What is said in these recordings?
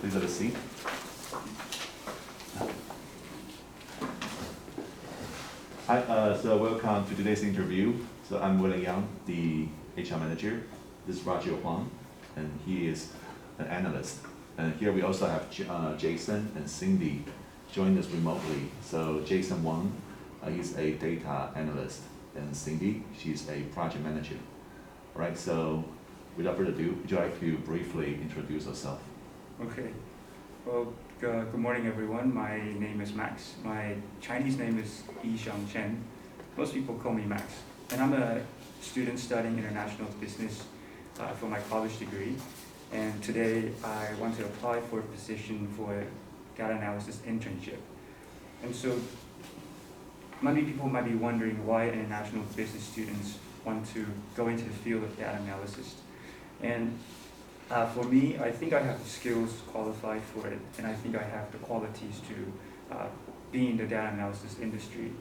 Please have a seat. Hi, so welcome to today's interview. So I'm William Yang, the HR manager. This is Roger Huang, and he is an analyst. And here we also have Jason and Cindy join us remotely. So Jason Wang, he's a data analyst, and Cindy, she's a project manager. All right, so without further ado, would you like to briefly introduce yourself? Okay. Well, good morning, everyone. My name is Max. My Chinese name is Yishang Chen. Most people call me Max. And I'm a student studying international business for my college degree. And today I want to apply for a position for a data analysis internship. And so many people might be wondering why international business students want to go into the field of data analysis. And for me, I think I have the skills qualified for it, and I think I have the qualities to be in the data analysis industry.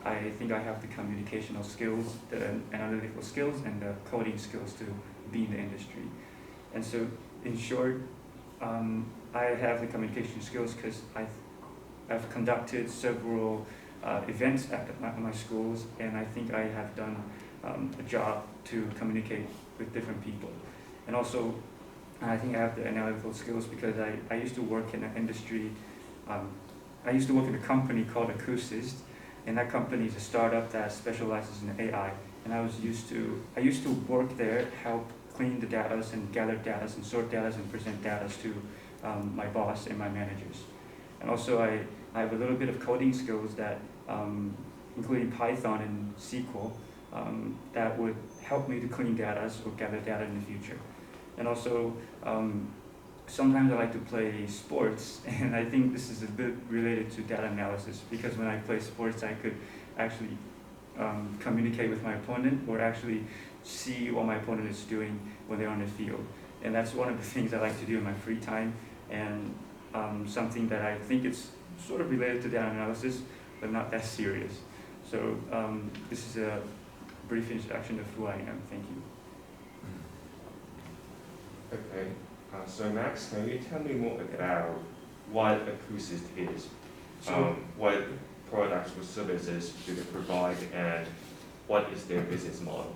I think I have the communicational skills, the analytical skills, and the coding skills to be in the industry. And so, in short, I have the communication skills because I've conducted several events at my schools, and I think I have done a job to communicate with different people. And also, I think I have the analytical skills because I used to work in an industry, I used to work in a company called Acousist, and that company is a startup that specializes in AI. And I used to work there, help clean the data and gather data and sort data and present data to my boss and my managers. And also I have a little bit of coding skills that, including Python and SQL, that would help me to clean data or gather data in the future. And also, sometimes I like to play sports, and I think this is a bit related to data analysis because when I play sports, I could actually communicate with my opponent or actually see what my opponent is doing when they're on the field. And that's one of the things I like to do in my free time, and something that I think it's sort of related to data analysis, but not that serious. So this is a brief introduction of who I am. Thank you. Okay, so Max, can you tell me more about what Acousist is? What products or services do they provide, and what is their business model?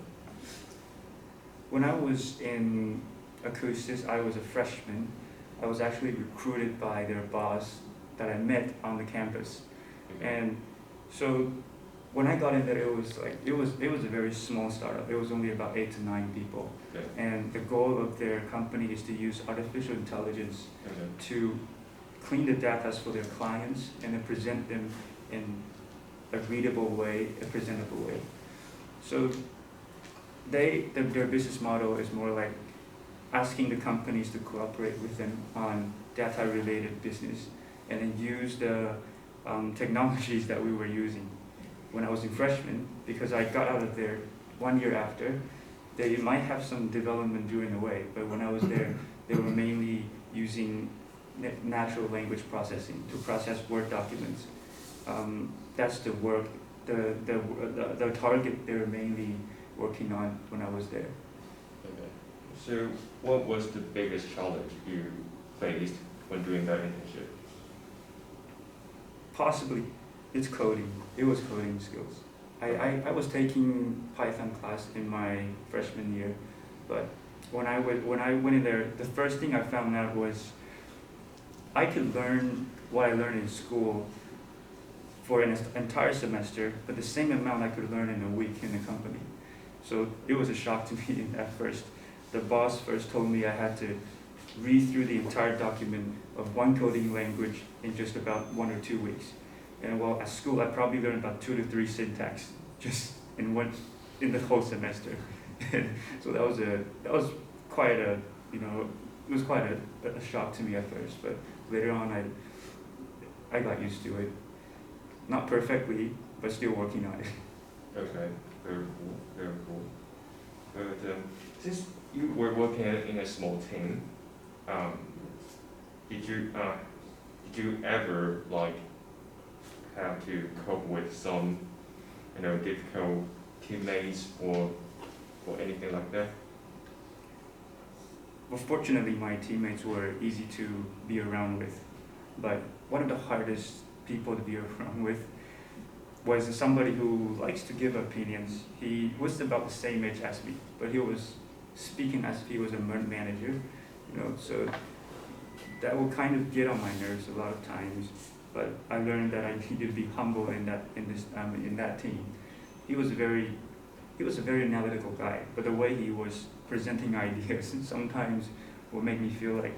When I was in Acousist, I was a freshman. I was actually recruited by their boss that I met on the campus. Okay. And so when I got in there, it was a very small startup. It was only about 8 to 9 people. Okay. And the goal of their company is to use artificial intelligence Okay. to clean the data for their clients and then present them in a readable way, a presentable way. So their business model is more like asking the companies to cooperate with them on data-related business and then use the technologies that we were using when I was a freshman, because I got out of there 1 year after. They might have some development during the way, but when I was there, they were mainly using natural language processing to process Word documents. That's the work, the target they were mainly working on when I was there. Okay. So what was the biggest challenge you faced when doing that internship? Possibly, it's coding. It was coding skills. I was taking Python class in my freshman year, but when I went in there, the first thing I found out was I could learn what I learned in school for an entire semester, but the same amount I could learn in a week in the company. So it was a shock to me at first. The boss first told me I had to read through the entire document of one coding language in just about 1 or 2 weeks. And well, at school I probably learned about 2 to 3 syntax just in the whole semester. And so that was quite a, it was quite a shock to me at first, but later on I got used to it. Not perfectly, but still working on it. Okay, very cool, very cool. But since you were working in a small team, did you ever have to cope with some difficult teammates or anything like that? Well, fortunately, my teammates were easy to be around with, but one of the hardest people to be around with was somebody who likes to give opinions. He was about the same age as me, but he was speaking as if he was a manager, so that would kind of get on my nerves a lot of times. But I learned that I needed to be humble in that team. He was a very analytical guy, but the way he was presenting ideas sometimes would make me feel like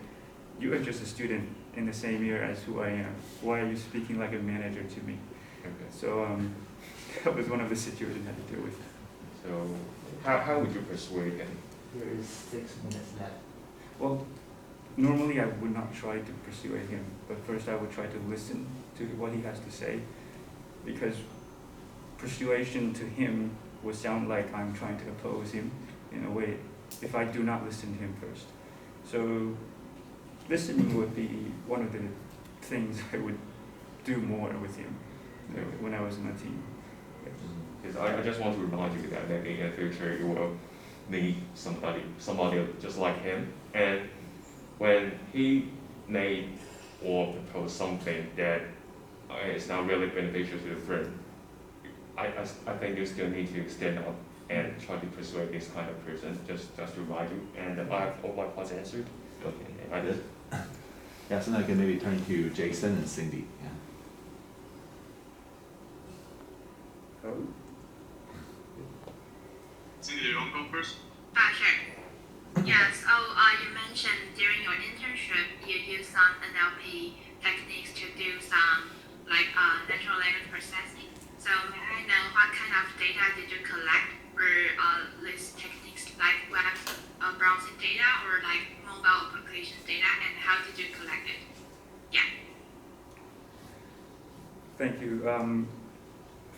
you are just a student in the same year as who I am. Why are you speaking like a manager to me? Okay. So that was one of the situations I had to deal with. So how would you persuade him? There is 6 minutes left. Well, normally I would not try to persuade him, but first I would try to listen to what he has to say, because persuasion to him would sound like I'm trying to oppose him in a way if I do not listen to him first. So listening would be one of the things I would do more with him when I was in a team. Because I just want to remind you that maybe in the future you will meet somebody just like him, and when he made or proposed something that is not really beneficial to the firm, I think you still need to stand up and try to persuade this kind of person just to remind you. And I have all my points answered. Okay, I did. Yeah, so now I can maybe turn to Jason and Cindy. Yeah. Oh. Cindy, you want to go first? Sure. Yeah, so you mentioned during your internship you use some NLP techniques to do some natural language processing. So may I know what kind of data did you collect for these techniques, like web browsing data or like mobile application data, and how did you collect it? Yeah. Thank you.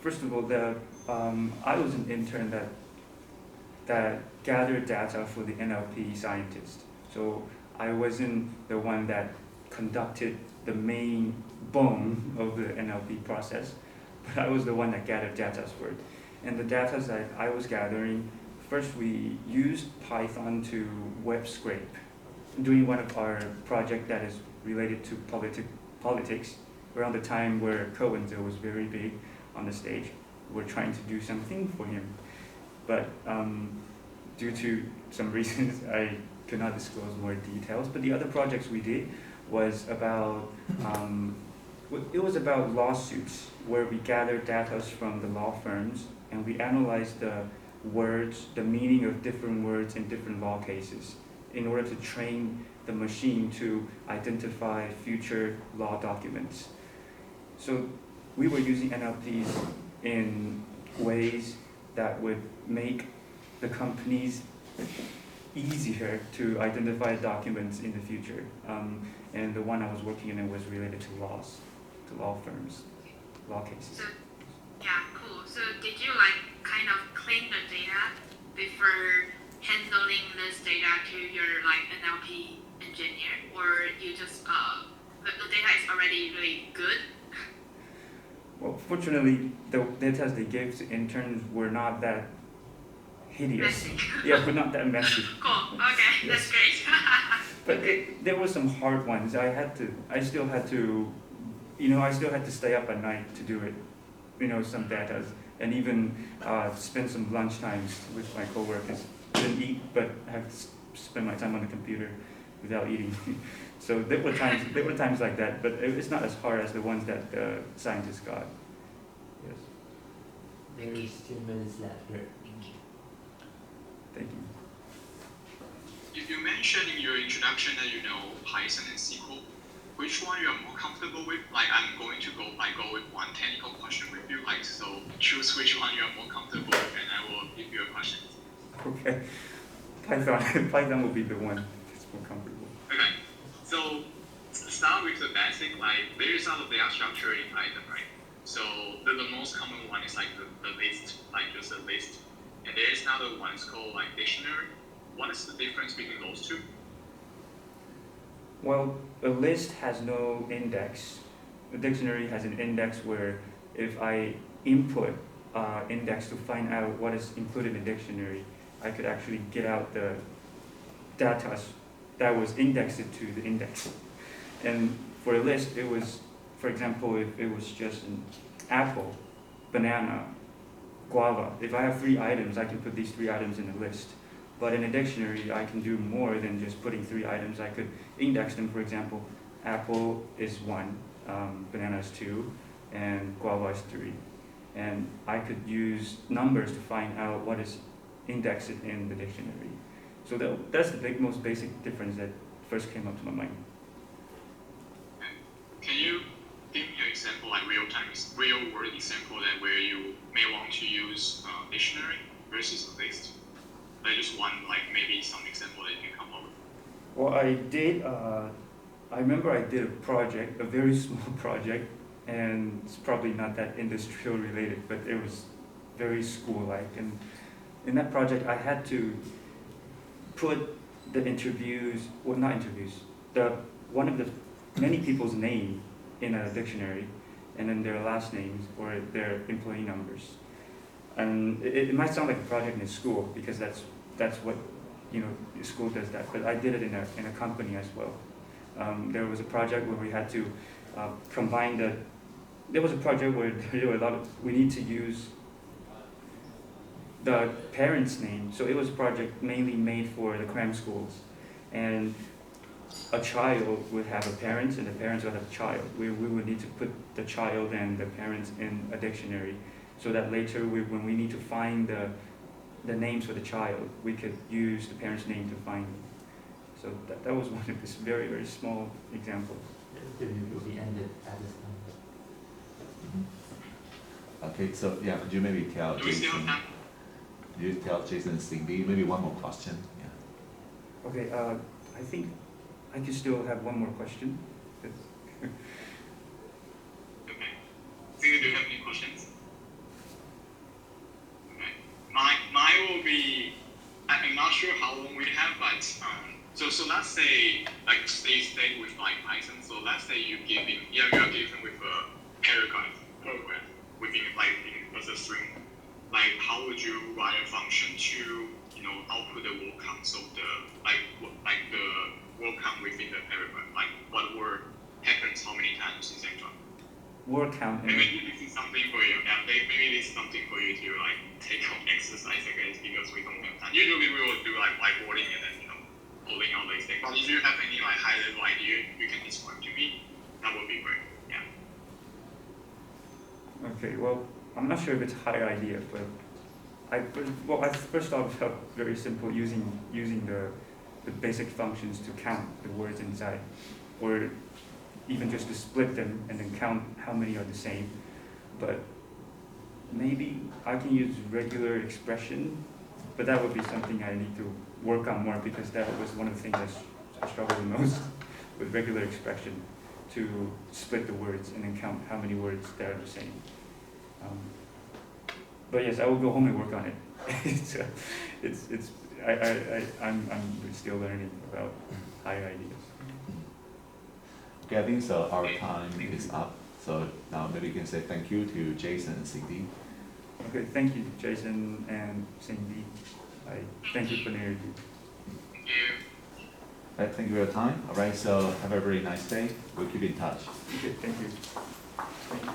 First of all, I was an intern that gathered data for the NLP scientist. So I wasn't the one that conducted the main bone of the NLP process, but I was the one that gathered data for it. And the data that I was gathering, first we used Python to web scrape, doing one of our project that is related to politics, around the time where Cohenzo was very big on the stage. We're trying to do something for him, but due to some reasons I could not disclose more details. But the other projects we did was about lawsuits, where we gathered data from the law firms and we analyzed the words, the meaning of different words in different law cases, in order to train the machine to identify future law documents. So we were using NLPs in ways that would make the companies easier to identify documents in the future. And the one I was working in was related to law firms, law cases. So yeah, cool. So did you kind of clean the data before handling this data to your NLP engineer, or you just the data is already really good? Well, fortunately, the data they gave to interns were not that hideous. Messy. Yeah, but not that messy. Cool. Okay, that's great. But there were some hard ones. I still had to stay up at night to do it. Some data, and even spend some lunch times with my coworkers. Didn't eat, but have to spend my time on the computer without eating. So there were times like that, but it's not as hard as the ones that the scientists got. Yes. There is 2 minutes left here. Thank you. You mentioned in your introduction that you know Python and SQL. Which one you are more comfortable with? I'm going to go with one technical question with you. So choose which one you are more comfortable with, and I will give you a question. Okay. Python will be the one that's more comfortable. Okay. So start with the basic. There is a data structure in Python, right? So the most common one is the list, just a list. And there is another one called dictionary. What is the difference between those two? Well, a list has no index. A dictionary has an index where if I input index to find out what is included in the dictionary, I could actually get out the data that was indexed to the index. And for a list, it was, for example, if it was just an apple, banana, guava. If I have 3 items, I can put these 3 items in a list. But in a dictionary, I can do more than just putting 3 items. I could index them, for example, apple is 1, banana is 2, and guava is 3. And I could use numbers to find out what is indexed in the dictionary. So that's the most basic difference that first came up to my mind. Can you give me an example, like real world example that where you may want to use dictionary versus a list? I just want like maybe some example that you can come up with. Well, I remember I did a project, a very small project, and it's probably not that industrial related, but it was very school-like. And in that project, I had to put the interviews, well, not interviews, one of the many people's name in a dictionary, and then their last names or their employee numbers. And it might sound like a project in a school because that's what, you know, school does that. But I did it in a company as well. There was a project where we had to combine there was a project where there were we need to use the parents' name. So it was a project mainly made for the cram schools. And a child would have a parent and the parents would have a child. We would need to put the child and the parents in a dictionary so that later when we need to find the names for the child, we could use the parent's name to find them. So that was one of this very, very small example. The interview will be ended at this time. Okay, so yeah, could you maybe tell Do we still Jason, have time? could you tell Jason and Cindy, maybe one more question? Yeah. Okay, I think I can still have one more question. Okay. Cindy, do you have any questions? Okay. Mine will be, I'm not sure how long we have, but so let's say like stay with like Python. So let's say you are given with a paragraph within like as a string. Like how would you write a function to output the word count? So the word count within the paragraph, like what word happens how many times, etc. Word count. Maybe this is something for you. Yeah, maybe this is something for you to like take home exercise, I guess, because we don't have time. Usually we will do like whiteboarding and then pulling out these things. But if you have any like high level idea, you can describe to me. That would be great. Yeah. Okay, well, I'm not sure if it's a higher idea, but I first thought it felt very simple using the basic functions to count the words inside, or even just to split them and then count how many are the same. But maybe I can use regular expression, but that would be something I need to work on more because that was one of the things I struggled the most with regular expression, to split the words and then count how many words that are the same. But yes, I will go home and work on it. I'm still learning about higher ideas. Okay, I think so. Our time is up. So now maybe you can say thank you to Jason and Cindy. Okay, thank you, Jason and Cindy. Thank you for the interview. Thank you. All right, thank you for your time. All right, so have a very nice day. We'll keep in touch. Okay, thank you. Thank you.